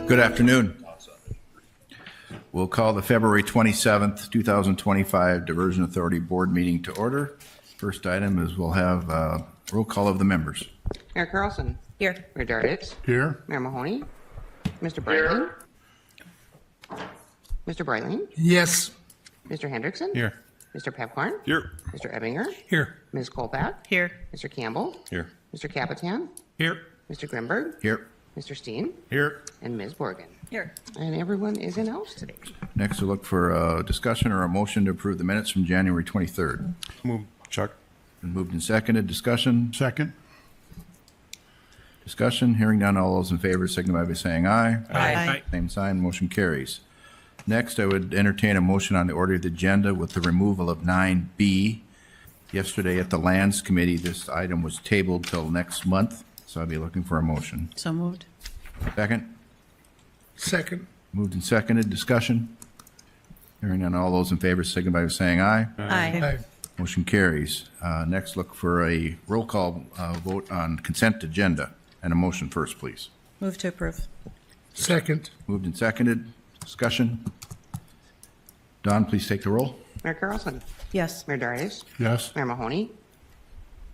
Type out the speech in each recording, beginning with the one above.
Good afternoon. We'll call the February 27th, 2025 Diversion Authority Board meeting to order. First item is we'll have a roll call of the members. Mayor Carlson. Here. Mayor Darditz. Here. Mayor Mahoney. Mr. Breitling. Mr. Breitling. Yes. Mr. Hendrickson. Here. Mr. Pepcorn. Here. Mr. Ebbinger. Here. Ms. Kolpak. Here. Mr. Campbell. Here. Mr. Capitan. Here. Mr. Grimberg. Here. Mr. Steen. Here. And Ms. Borgen. Here. And everyone is in house today. Next, we'll look for a discussion or a motion to approve the minutes from January 23rd. Move, Chuck. Been moved and seconded. Discussion. Second. Discussion. Hearing none. All those in favor signify by saying aye. Aye. Same sign. Motion carries. Next, I would entertain a motion on the order of the agenda with the removal of 9B. Yesterday at the Lands Committee, this item was tabled till next month, so I'd be looking for a motion. So moved. Second. Second. Moved and seconded. Discussion. Hearing none. All those in favor signify by saying aye. Aye. Motion carries. Next, look for a roll call vote on consent agenda. And a motion first, please. Move to approve. Second. Moved and seconded. Discussion. Don, please take the roll. Mayor Carlson. Yes. Mayor Darditz. Yes. Mayor Mahoney.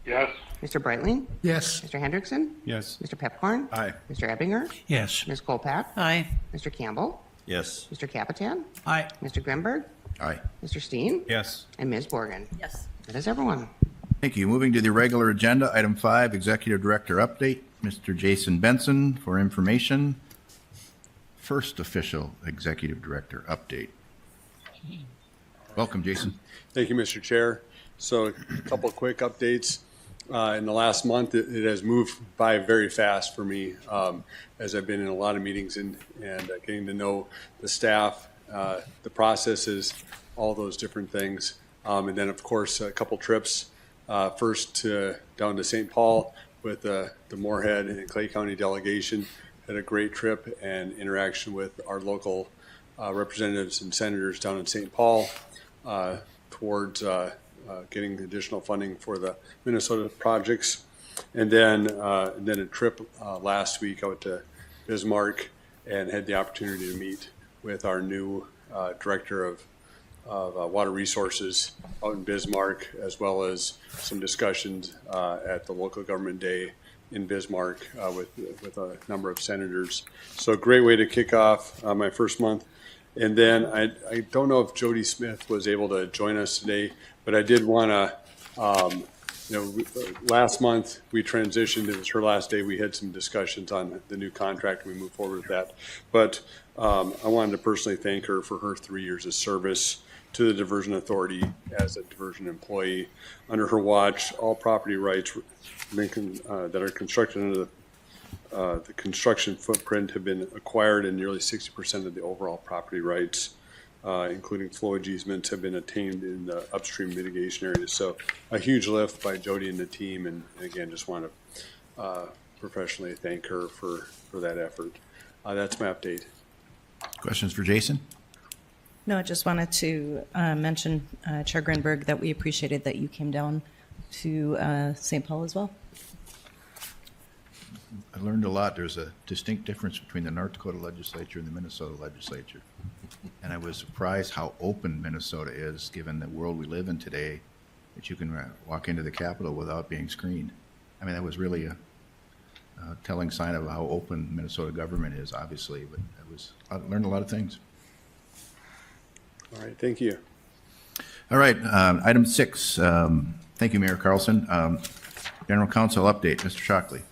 Yes. Mr. Breitling. Yes. Mr. Hendrickson. Yes. Mr. Pepcorn. Aye. Mr. Ebbinger. Yes. Ms. Kolpak. Aye. Mr. Campbell. Yes. Mr. Capitan. Aye. Mr. Grimberg. Aye. Mr. Steen. Yes. And Ms. Borgen. Yes. That is everyone. Thank you. Moving to the regular agenda, item 5, Executive Director Update. Mr. Jason Benson for information. First official Executive Director Update. Welcome, Jason. Thank you, Mr. Chair. So a couple of quick updates. In the last month, it has moved by very fast for me as I've been in a lot of meetings and getting to know the staff, the processes, all those different things. And then, of course, a couple trips. First down to St. Paul with the Moorhead and Clay County delegation. Had a great trip and interaction with our local representatives and senators down in St. Paul towards getting additional funding for the Minnesota projects. And then a trip last week out to Bismarck and had the opportunity to meet with our new director of water resources out in Bismarck, as well as some discussions at the local government day in Bismarck with a number of senators. So a great way to kick off my first month. And then I don't know if Jody Smith was able to join us today, but I did want to, last month we transitioned. It was her last day. We had some discussions on the new contract. We moved forward with that. But I wanted to personally thank her for her 3 years of service to the Diversion Authority as a diversion employee. Under her watch, all property rights that are constructed under the construction footprint have been acquired, and nearly 60% of the overall property rights, including flowage easements, have been attained in the upstream mitigation areas. So a huge lift by Jody and the team, and again, just want to professionally thank her for that effort. That's my update. Questions for Jason? No, I just wanted to mention, Chair Grinberg, that we appreciated that you came down to St. Paul as well. I learned a lot. There's a distinct difference between the North Dakota legislature and the Minnesota legislature. And I was surprised how open Minnesota is, given the world we live in today, that you can walk into the Capitol without being screened. I mean, that was really a telling sign of how open Minnesota government is, obviously. But I learned a lot of things. All right, thank you. All right, item 6. Thank you, Mayor Carlson. General Counsel update, Mr. Shockley.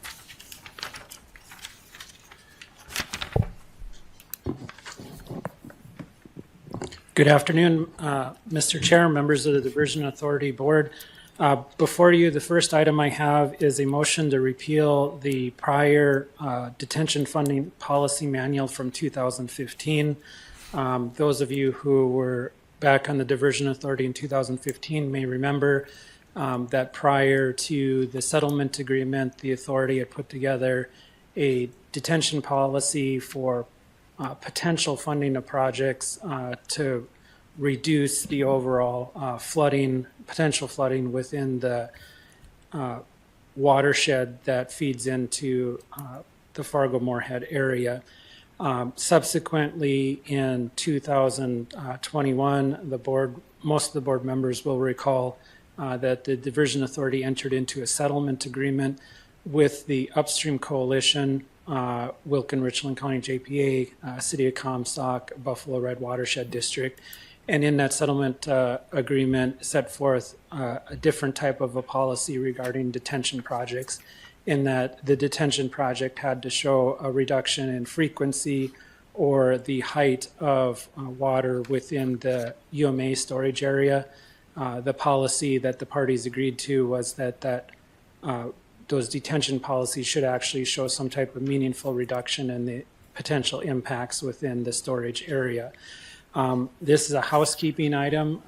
Good afternoon, Mr. Chair, members of the Diversion Authority Board. Before you, the first item I have is a motion to repeal the prior detention funding policy manual from 2015. Those of you who were back on the Diversion Authority in 2015 may remember that prior to the settlement agreement, the authority had put together a detention policy for potential funding of projects to reduce the overall potential flooding within the watershed that feeds into the Fargo-Moorhead area. Subsequently, in 2021, most of the board members will recall that the Diversion Authority entered into a settlement agreement with the Upstream Coalition, Wilkin, Richland County JPA, City of Comstock, Buffalo Red Watershed District. And in that settlement agreement set forth a different type of a policy regarding detention projects, in that the detention project had to show a reduction in frequency or the height of water within the UMA storage area. The policy that the parties agreed to was that those detention policies should actually show some type of meaningful reduction in the potential impacts within the storage area. This is a housekeeping item.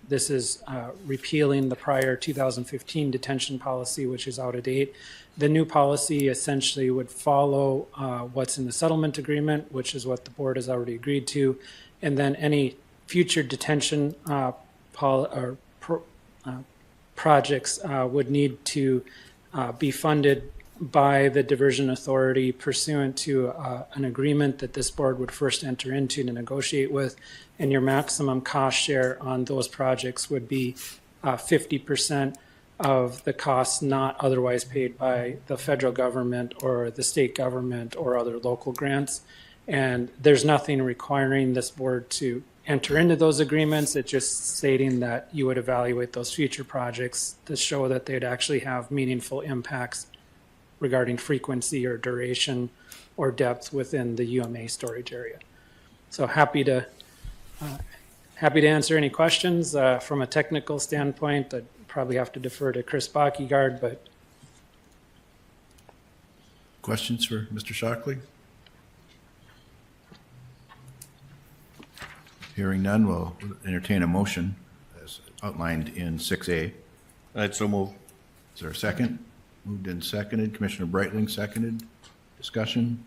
This is repealing the prior 2015 detention policy, which is out of date. The new policy essentially would follow what's in the settlement agreement, which is what the board has already agreed to, and then any future detention projects would need to be funded by the Diversion Authority pursuant to an agreement that this board would first enter into to negotiate with, and your maximum cost share on those projects would be 50% of the costs not otherwise paid by the federal government or the state government or other local grants. And there's nothing requiring this board to enter into those agreements. It's just stating that you would evaluate those future projects to show that they'd actually have meaningful impacts regarding frequency or duration or depth within the UMA storage area. So happy to answer any questions. From a technical standpoint, I'd probably have to defer to Chris Bachegard, but. Questions for Mr. Shockley? Hearing none, we'll entertain a motion as outlined in 6A. I'd so move. Is there a second? Moved and seconded. Commissioner Breitling seconded. Discussion?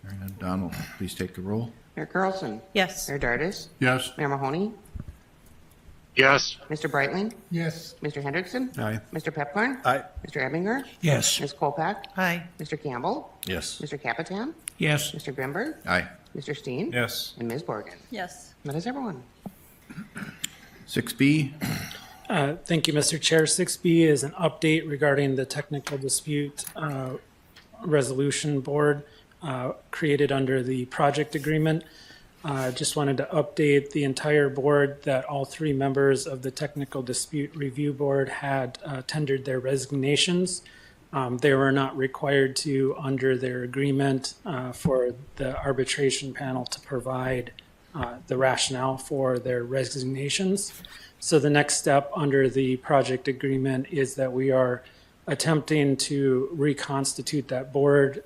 Hearing none. Donald, please take the roll. Mayor Carlson. Yes. Mayor Dardis. Yes. Mayor Mahoney. Yes. Mr. Breitling. Yes. Mr. Hendrickson. Aye. Mr. Pepcorn. Aye. Mr. Ebinger. Yes. Ms. Kolpak. Aye. Mr. Campbell. Yes. Mr. Capitan. Yes. Mr. Grimberg. Aye. Mr. Steen. Yes. And Ms. Borgen. Yes. That is everyone. 6B. Thank you, Mr. Chair. 6B is an update regarding the technical dispute resolution board created under the project agreement. Just wanted to update the entire board that all three members of the technical dispute review board had tendered their resignations. They were not required to under their agreement for the arbitration panel to provide the rationale for their resignations. So the next step under the project agreement is that we are attempting to reconstitute that board.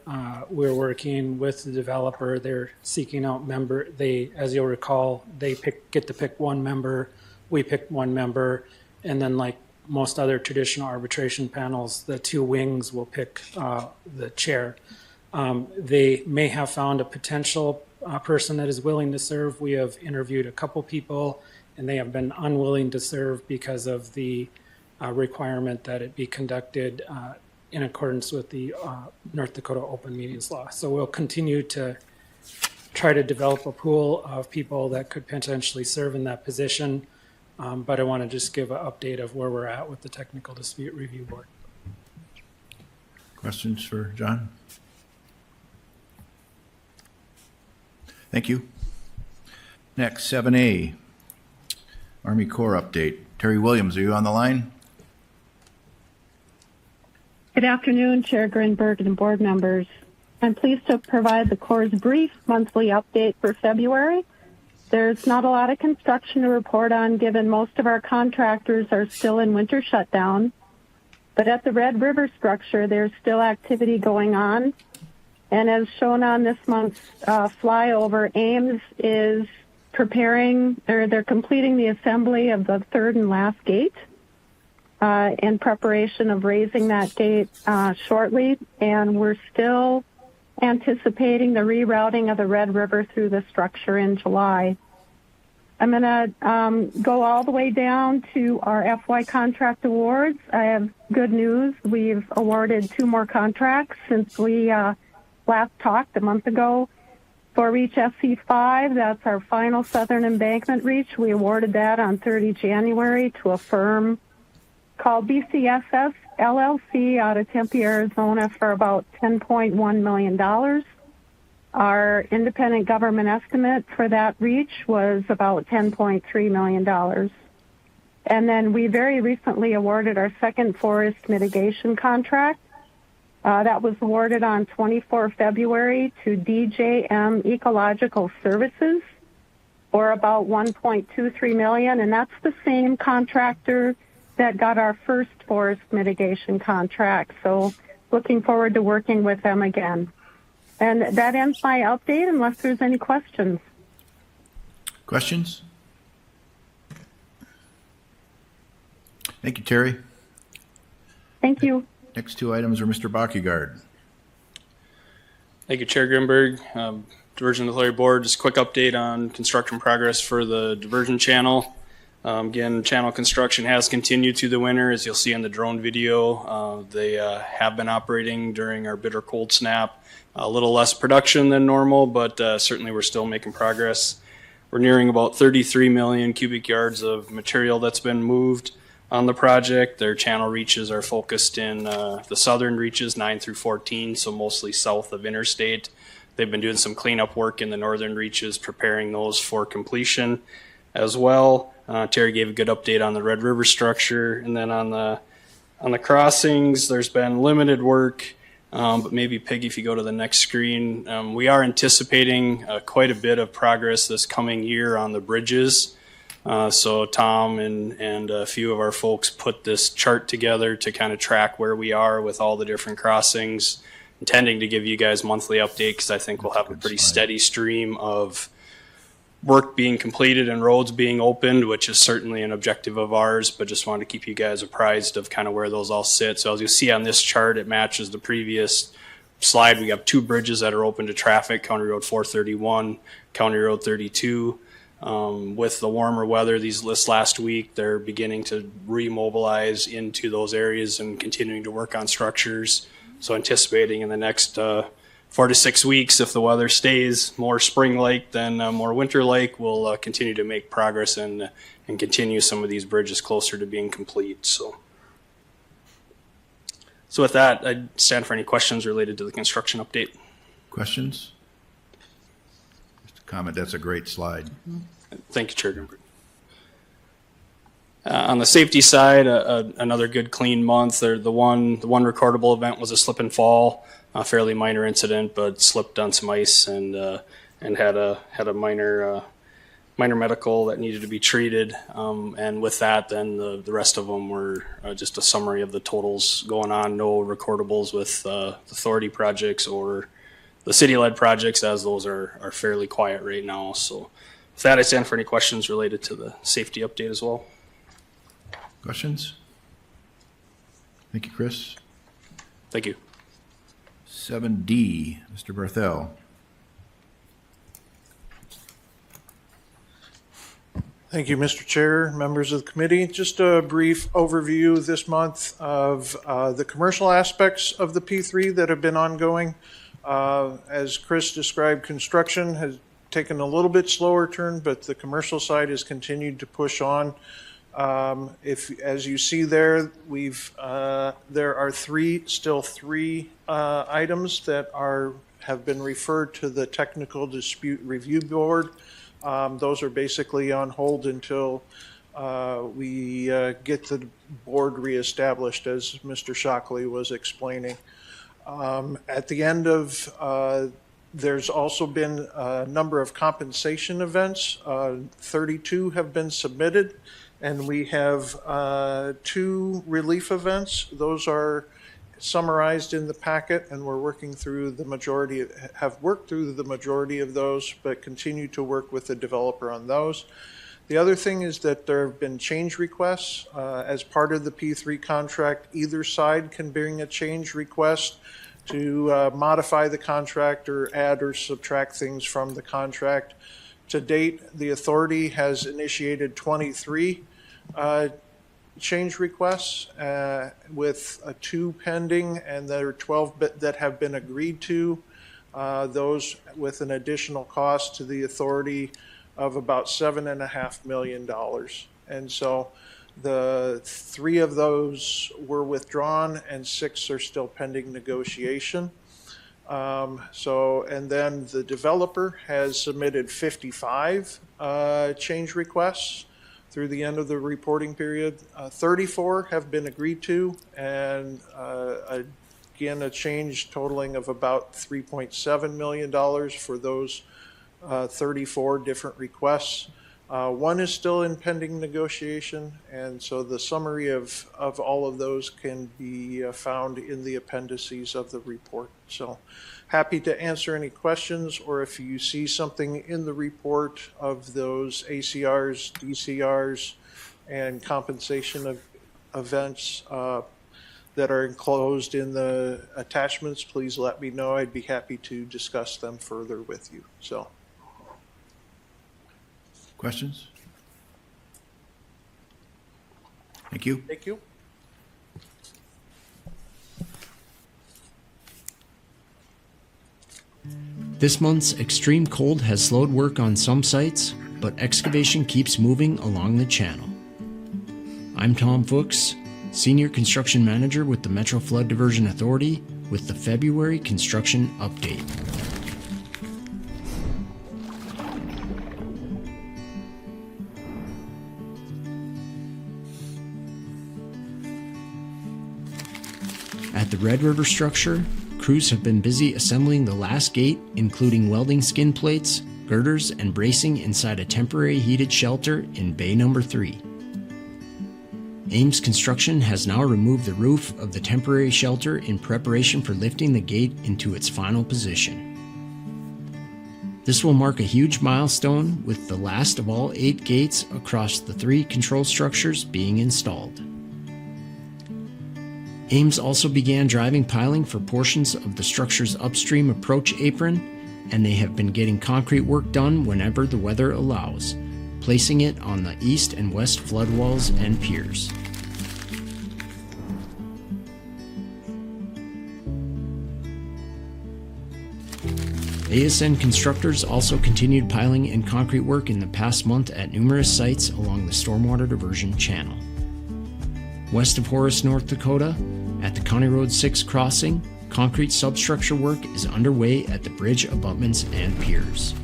We're working with the developer. They're seeking out as you'll recall, they get to pick one member. We pick one member, and then like most other traditional arbitration panels, the two wings will pick the chair. They may have found a potential person that is willing to serve. We have interviewed a couple people, and they have been unwilling to serve because of the requirement that it be conducted in accordance with the North Dakota Open Meetings Law. So we'll continue to try to develop a pool of people that could potentially serve in that position. But I want to just give an update of where we're at with the Technical Dispute Review Board. Questions for John? Thank you. Next, 7A, Army Corps update. Terry Williams, are you on the line? Good afternoon, Chair Grinberg and board members. I'm pleased to provide the Corps' brief monthly update for February. There's not a lot of construction to report on given most of our contractors are still in winter shutdown. But at the Red River structure, there's still activity going on. And as shown on this month's flyover, Ames is they're completing the assembly of the third and last gate in preparation of raising that gate shortly. And we're still anticipating the rerouting of the Red River through the structure in July. I'm going to go all the way down to our FY contract awards. I have good news. We've awarded 2 more contracts since we last talked a month ago. For Reach SC5, that's our final Southern Embankment reach. We awarded that on 30 January to a firm called BCSS LLC out of Tempe, Arizona for about $10.1 million. Our independent government estimate for that reach was about $10.3 million. And then we very recently awarded our second forest mitigation contract. That was awarded on 24 February to DJM Ecological Services for about $1.23 million, and that's the same contractor that got our first forest mitigation contract. So looking forward to working with them again. And that ends my update unless there's any questions. Questions? Thank you, Terry. Thank you. Next 2 items are Mr. Bockyguard. Thank you, Chair Grimberg. Diversion Authority Board, just a quick update on construction progress for the diversion channel. Again, channel construction has continued through the winter, as you'll see in the drone video. They have been operating during our bitter cold snap. A little less production than normal, but certainly we're still making progress. We're nearing about 33 million cubic yards of material that's been moved on the project. Their channel reaches are focused in the southern reaches, 9 through 14, so mostly south of interstate. They've been doing some cleanup work in the northern reaches, preparing those for completion as well. Terry gave a good update on the Red River structure, and then on the crossings, there's been limited work. But maybe, Peggy, if you go to the next screen, we are anticipating quite a bit of progress this coming year on the bridges. So Tom and a few of our folks put this chart together to kind of track where we are with all the different crossings, intending to give you guys monthly update because I think we'll have a pretty steady stream of work being completed and roads being opened, which is certainly an objective of ours, but just wanted to keep you guys apprised of kind of where those all sit. So as you see on this chart, it matches the previous slide. We have 2 bridges that are open to traffic, County Road 431, County Road 32. With the warmer weather this last week, they're beginning to remobilize into those areas and continuing to work on structures. So anticipating in the next 4 to 6 weeks, if the weather stays more spring-like than more winter-like, we'll continue to make progress and continue some of these bridges closer to being complete. So with that, I stand for any questions related to the construction update. Questions? Just a comment. That's a great slide. Thank you, Chair Grimberg. On the safety side, another good clean month. The one recordable event was a slip and fall. A fairly minor incident, but slipped on some ice and had a minor medical that needed to be treated. And with that, then the rest of them were just a summary of the totals going on. No recordables with authority projects or the city-led projects, as those are fairly quiet right now. So with that, I stand for any questions related to the safety update as well. Questions? Thank you, Chris. Thank you. 7D, Mr. Barthel. Thank you, Mr. Chair, members of the committee. Just a brief overview this month of the commercial aspects of the P3 that have been ongoing. As Chris described, construction has taken a little bit slower turn, but the commercial side has continued to push on. As you see there, there are still three items that have been referred to the Technical Dispute Review Board. Those are basically on hold until we get the board reestablished, as Mr. Shockley was explaining. At the end of, there's also been a number of compensation events. 32 have been submitted. And we have 2 relief events. Those are summarized in the packet, and we're working through have worked through the majority of those, but continue to work with the developer on those. The other thing is that there have been change requests. As part of the P3 contract, either side can bring a change request to modify the contract or add or subtract things from the contract. To date, the authority has initiated 23 change requests with 2 pending, and there are 12 that have been agreed to, those with an additional cost to the authority of about $7.5 million. And so the 3 of those were withdrawn and 6 are still pending negotiation. And then the developer has submitted 55 change requests through the end of the reporting period. 34 have been agreed to, and again, a change totaling of about $3.7 million for those 34 different requests. 1 is still in pending negotiation, and so the summary of all of those can be found in the appendices of the report. So happy to answer any questions, or if you see something in the report of those ACRs, DCRs, and compensation of events that are enclosed in the attachments, please let me know. I'd be happy to discuss them further with you. So. Questions? Thank you. Thank you. This month's extreme cold has slowed work on some sites, but excavation keeps moving along the channel. I'm Tom Fuchs, Senior Construction Manager with the Metro Flood Diversion Authority, with the February construction update. At the Red River structure, crews have been busy assembling the last gate, including welding skin plates, girders, and bracing inside a temporary heated shelter in Bay Number 3. Ames Construction has now removed the roof of the temporary shelter in preparation for lifting the gate into its final position. This will mark a huge milestone, with the last of all 8 gates across the 3 control structures being installed. Ames also began driving piling for portions of the structure's upstream approach apron, and they have been getting concrete work done whenever the weather allows, placing it on the east and west floodwalls and piers. ASN constructors also continued piling and concrete work in the past month at numerous sites along the stormwater diversion channel. West of Horace, North Dakota, at the County Road 6 crossing, concrete substructure work is underway at the bridge abutments and piers.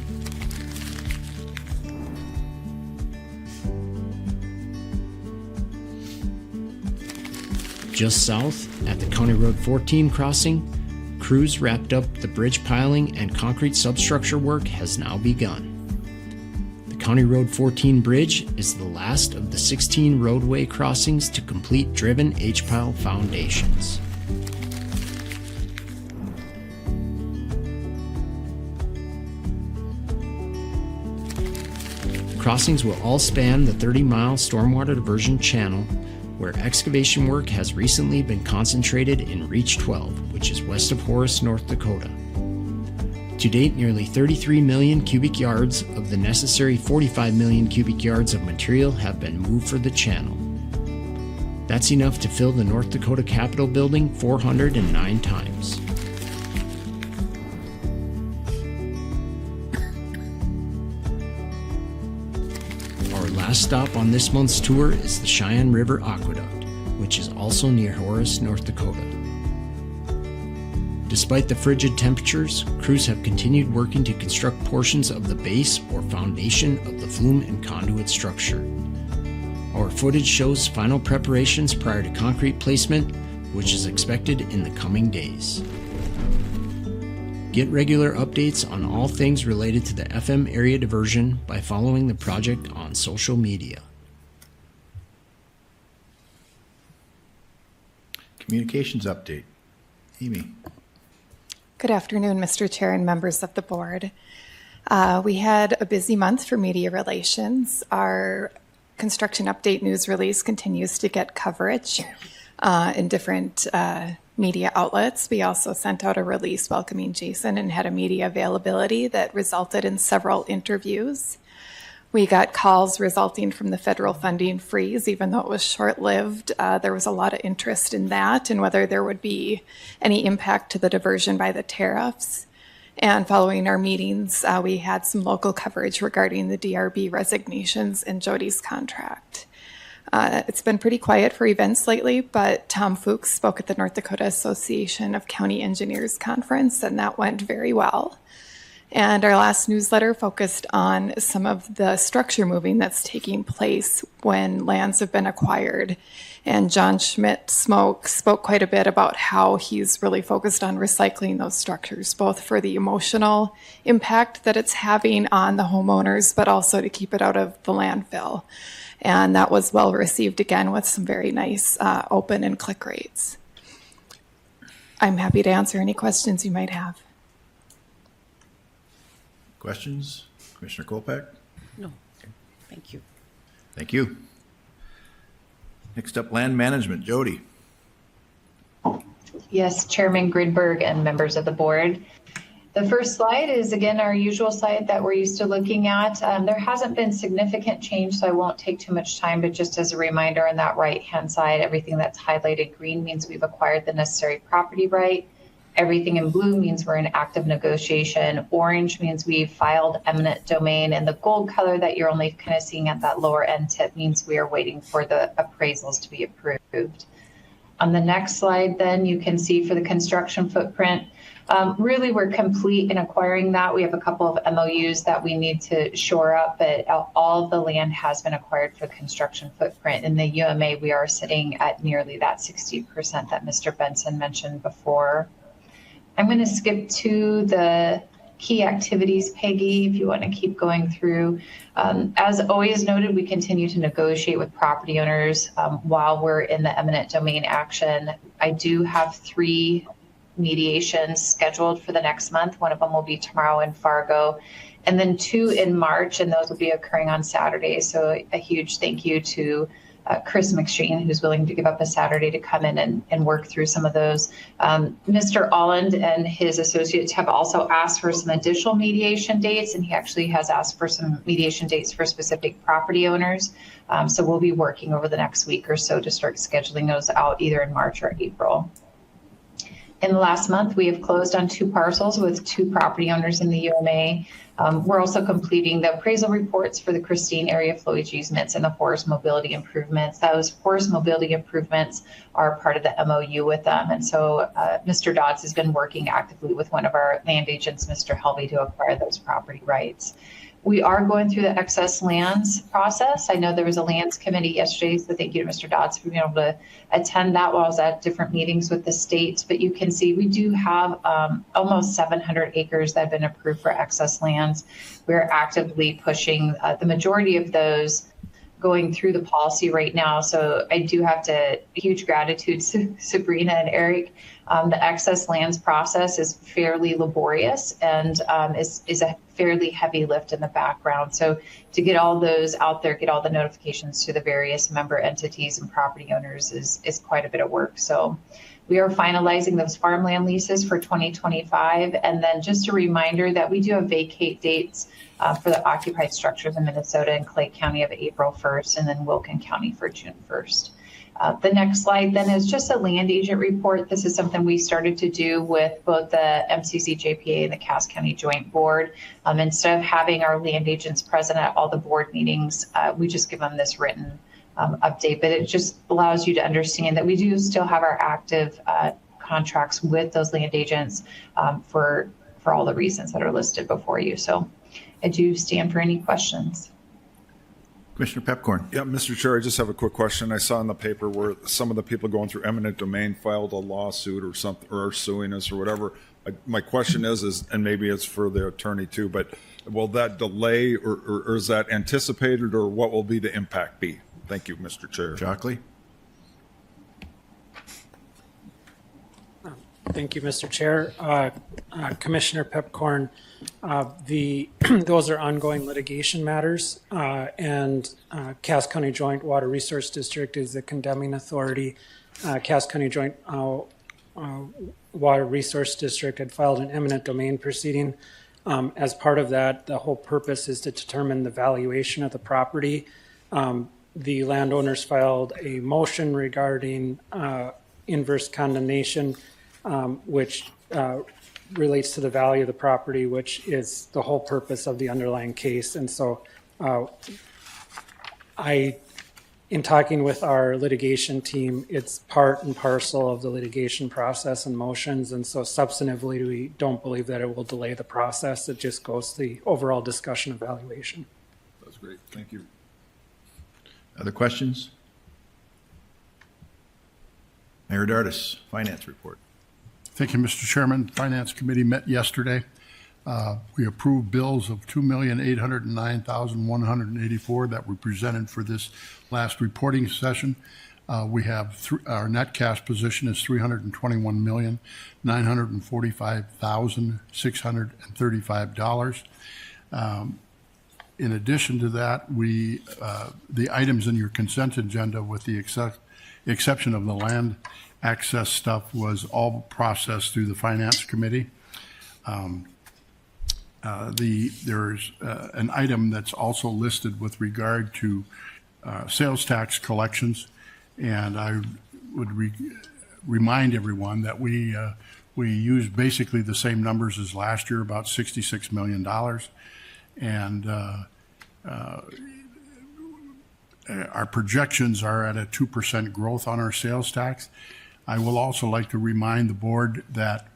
Just south, at the County Road 14 crossing, crews wrapped up the bridge piling and concrete substructure work has now begun. The County Road 14 bridge is the last of the 16 roadway crossings to complete driven H-pile foundations. Crossings will all span the 30-mile stormwater diversion channel, where excavation work has recently been concentrated in Reach 12, which is west of Horace, North Dakota. To date, nearly 33 million cubic yards of the necessary 45 million cubic yards of material have been moved for the channel. That's enough to fill the North Dakota Capitol building 409 times. Our last stop on this month's tour is the Cheyenne River Aqueduct, which is also near Horace, North Dakota. Despite the frigid temperatures, crews have continued working to construct portions of the base or foundation of the flume and conduit structure. Our footage shows final preparations prior to concrete placement, which is expected in the coming days. Get regular updates on all things related to the FM area diversion by following the project on social media. Communications update. Amy. Good afternoon, Mr. Chair and members of the board. We had a busy month for media relations. Our construction update news release continues to get coverage in different media outlets. We also sent out a release welcoming Jason and had a media availability that resulted in several interviews. We got calls resulting from the federal funding freeze, even though it was short-lived. There was a lot of interest in that and whether there would be any impact to the diversion by the tariffs. And following our meetings, we had some local coverage regarding the DRB resignations and Jody's contract. It's been pretty quiet for events lately, but Tom Fuchs spoke at the North Dakota Association of County Engineers Conference, and that went very well. And our last newsletter focused on some of the structure moving that's taking place when lands have been acquired. And John Schmidt spoke quite a bit about how he's really focused on recycling those structures, both for the emotional impact that it's having on the homeowners, but also to keep it out of the landfill. And that was well received again with some very nice open and click rates. I'm happy to answer any questions you might have. Questions? Commissioner Kolpak? No, thank you. Thank you. Next up, land management. Jody. Yes, Chairman Gridberg and members of the board. The first slide is, again, our usual slide that we're used to looking at. There hasn't been significant change, so I won't take too much time, but just as a reminder, on that right-hand side, everything that's highlighted green means we've acquired the necessary property right. Everything in blue means we're in active negotiation. Orange means we've filed eminent domain, and the gold color that you're only kind of seeing at that lower end tip means we are waiting for the appraisals to be approved. On the next slide, then, you can see for the construction footprint, really we're complete in acquiring that. We have a couple of MOUs that we need to shore up, but all of the land has been acquired for the construction footprint. In the UMA, we are sitting at nearly that 60% that Mr. Benson mentioned before. I'm going to skip to the key activities, Peggy, if you want to keep going through. As always noted, we continue to negotiate with property owners while we're in the eminent domain action. I do have 3 mediations scheduled for the next month. One of them will be tomorrow in Fargo, and then 2 in March, and those will be occurring on Saturday. So a huge thank you to Chris McShane, who's willing to give up a Saturday to come in and work through some of those. Mr. Alland and his associates have also asked for some additional mediation dates, and he actually has asked for some mediation dates for specific property owners. So we'll be working over the next week or so to start scheduling those out either in March or April. In the last month, we have closed on 2 parcels with 2 property owners in the UMA. We're also completing the appraisal reports for the Christine area flowage easements and the forest mobility improvements. Those forest mobility improvements are part of the MOU with them. And so Mr. Dodds has been working actively with one of our land agents, Mr. Helvey, to acquire those property rights. We are going through the excess lands process. I know there was a lands committee yesterday, so thank you to Mr. Dodds for being able to attend that while I was at different meetings with the state. But you can see we do have almost 700 acres that have been approved for excess lands. We're actively pushing the majority of those going through the policy right now. So I do have to, huge gratitude to Sabrina and Eric. The excess lands process is fairly laborious and is a fairly heavy lift in the background. So to get all those out there, get all the notifications to the various member entities and property owners is quite a bit of work. So we are finalizing those farmland leases for 2025. And then just a reminder that we do have vacate dates for the occupied structures in Minnesota and Clay County of April 1st, and then Wilkin County for June 1st. The next slide then is just a land agent report. This is something we started to do with both the MCC JPA and the Cass County Joint Board. Instead of having our land agents present at all the board meetings, we just give them this written update, but it just allows you to understand that we do still have our active contracts with those land agents for all the reasons that are listed before you. So I do stand for any questions. Commissioner Pepcorn. Yeah, Mr. Chair, I just have a quick question. I saw in the paper where some of the people going through eminent domain filed a lawsuit or something, or are suing us or whatever. My question is, and maybe it's for the attorney too, but will that delay or is that anticipated, or what will be the impact be? Thank you, Mr. Chair. Shockley. Thank you, Mr. Chair. Commissioner Pepcorn, those are ongoing litigation matters, and Cass County Joint Water Resource District is the condemning authority. Cass County Joint Water Resource District had filed an eminent domain proceeding. As part of that, the whole purpose is to determine the valuation of the property. The landowners filed a motion regarding inverse condemnation, which relates to the value of the property, which is the whole purpose of the underlying case. And so in talking with our litigation team, it's part and parcel of the litigation process and motions. And so substantively, we don't believe that it will delay the process. It just goes to the overall discussion of valuation. That's great. Thank you. Other questions? Mayor Dardis, Finance Report. Thank you, Mr. Chairman. Finance Committee met yesterday. We approved bills of $2,809,184 that were presented for this last reporting session. We have our net cash position is $321,945,635. In addition to that, the items in your consent agenda, with the exception of the land access stuff, was all processed through the Finance Committee. There's an item that's also listed with regard to sales tax collections, and I would remind everyone that we used basically the same numbers as last year, about $66 million, and our projections are at a 2% growth on our sales tax. I will also like to remind the board that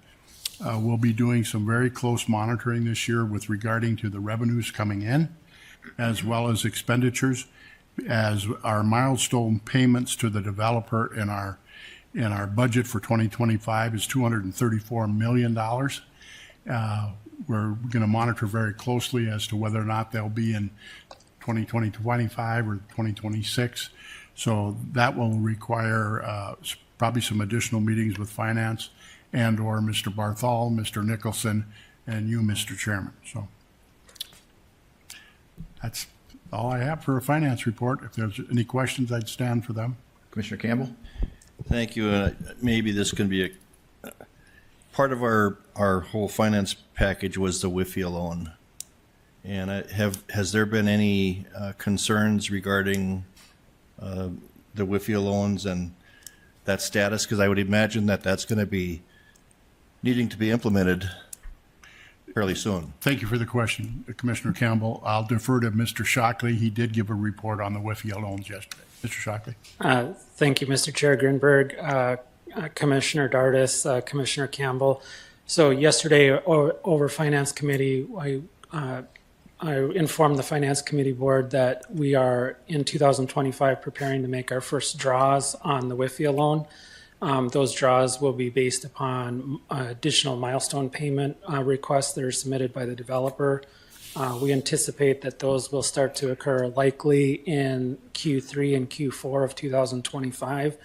we'll be doing some very close monitoring this year with regarding to the revenues coming in, as well as expenditures, as our milestone payments to the developer in our budget for 2025 is $234 million. We're going to monitor very closely as to whether or not they'll be in 2025 or 2026. So that will require probably some additional meetings with finance and or Mr. Barthol, Mr. Nicholson, and you, Mr. Chairman. So that's all I have for a finance report. If there's any questions, I'd stand for them. Commissioner Campbell? Thank you. Maybe this can be a part of our whole finance package was the WIFIA loan. And has there been any concerns regarding the WIFIA loans and that status? Because I would imagine that that's going to be needing to be implemented fairly soon. Thank you for the question, Commissioner Campbell. I'll defer to Mr. Shockley. He did give a report on the WIFIA loans yesterday. Mr. Shockley. Thank you, Mr. Chair Grinberg, Commissioner Dardis, Commissioner Campbell. So yesterday over Finance Committee, I informed the Finance Committee board that we are in 2025 preparing to make our first draws on the WIFIA loan. Those draws will be based upon additional milestone payment requests that are submitted by the developer. We anticipate that those will start to occur likely in Q3 and Q4 of 2025.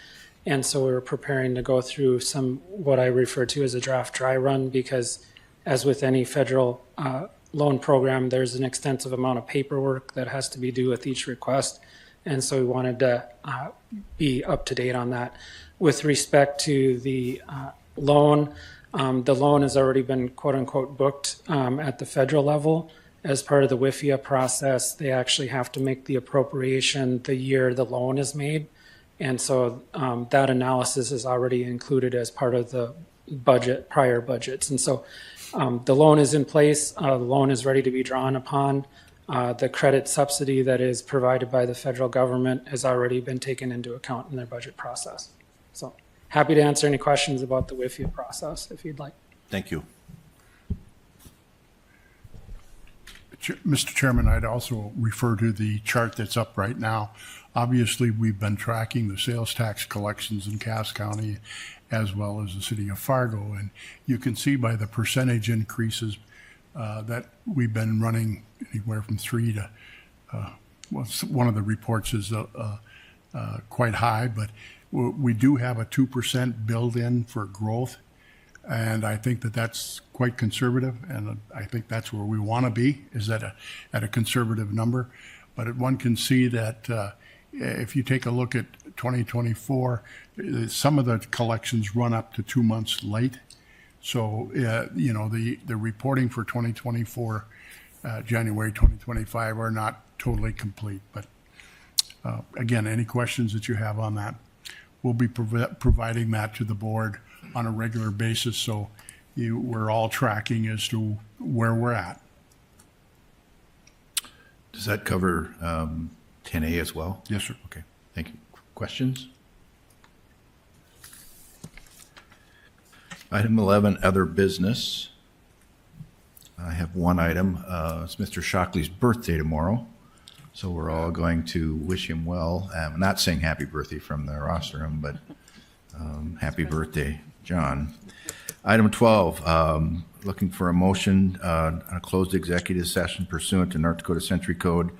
And so we're preparing to go through what I refer to as a draft dry run, because as with any federal loan program, there's an extensive amount of paperwork that has to be due with each request. And so we wanted to be up to date on that. With respect to the loan has already been quote unquote booked at the federal level. As part of the WIFIA process, they actually have to make the appropriation the year the loan is made. And so that analysis is already included as part of the prior budgets. And so the loan is in place. The loan is ready to be drawn upon. The credit subsidy that is provided by the federal government has already been taken into account in their budget process. So happy to answer any questions about the WIFIA process if you'd like. Thank you. Mr. Chairman, I'd also refer to the chart that's up right now. Obviously, we've been tracking the sales tax collections in Cass County as well as the city of Fargo. And you can see by the percentage increases that we've been running anywhere from 3 to, one of the reports is quite high, but we do have a 2% build in for growth. And I think that that's quite conservative. And I think that's where we want to be, is at a conservative number. But one can see that if you take a look at 2024, some of the collections run up to 2 months late. So, the reporting for 2024, January 2025 are not totally complete. But again, any questions that you have on that, we'll be providing that to the board on a regular basis. So we're all tracking as to where we're at. Does that cover 10A as well? Yes, sir. Okay, thank you. Questions? Item 11, other business. I have one item. It's Mr. Shockley's birthday tomorrow, so we're all going to wish him well. I'm not saying happy birthday from the rostrum, but happy birthday, John. Item 12, looking for a motion on a closed executive session pursuant to North Dakota Century Code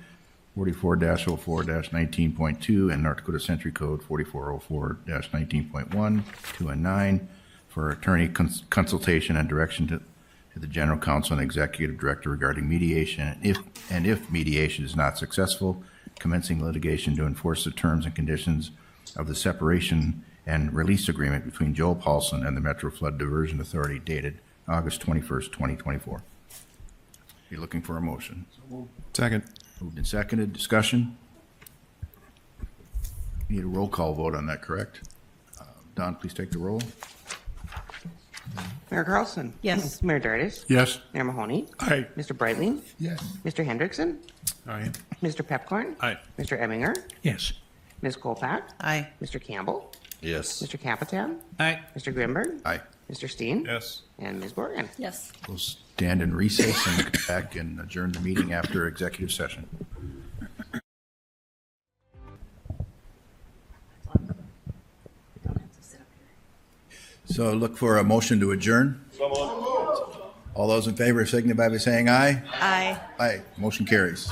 44-04-19.2 and North Dakota Century Code 4404-19.1, 2 and 9 for attorney consultation and direction to the General Counsel and Executive Director regarding mediation, and if mediation is not successful, commencing litigation to enforce the terms and conditions of the separation and release agreement between Joel Paulson and the Metro Flood Diversion Authority dated August 21st, 2024. You're looking for a motion. Second. Moved and seconded. Discussion? Need a roll call vote on that, correct? Don, please take the roll. Mayor Carlson? Yes. Mayor Dardis? Yes? Mayor Mahoney? Aye. Mr. Breitling? Yes. Mr. Hendrickson? Aye. Mr. Pepcorn? Aye. Mr. Emminger? Yes. Ms. Kolpak? Aye. Mr. Campbell? Yes. Mr. Capitan? Aye. Mr. Grimberg? Aye. Mr. Steen? Yes. And Ms. Borgen? Yes. We'll stand in recess and come back and adjourn the meeting after executive session. So look for a motion to adjourn. All those in favor signify by saying aye. Aye. Aye. Motion carries.